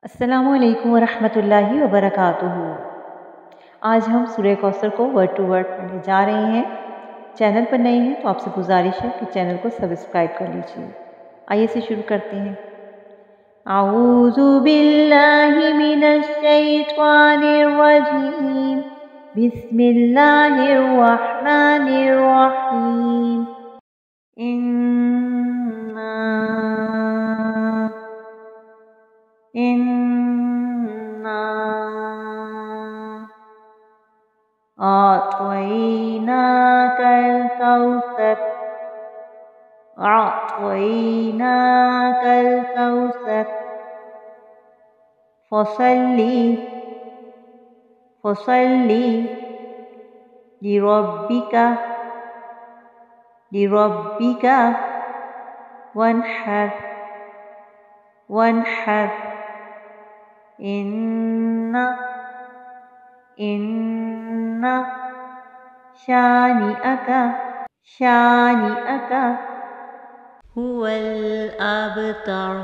अस्सलामुअलैकुम वरहमतुल्लाहि वबरकातुहू। आज हम सूरह कौसर को वर्ड टू वर्ड पढ़ने जा रहे हैं। चैनल पर नए हैं तो आपसे गुजारिश है कि चैनल को सब्सक्राइब कर लीजिए। आइए से शुरू करते हैं। आऊज़ु बिल्लाहि मिनश शैतानिर रजीम। बिस्मिल्लाहिर रहमानिर रहीम। इन्ना अअतयनाकल कौसर। अअतयनाकल कौसर। फसल्ली लिरब्बिका वन्हर इन्ना शानिअका हुवल अबतर।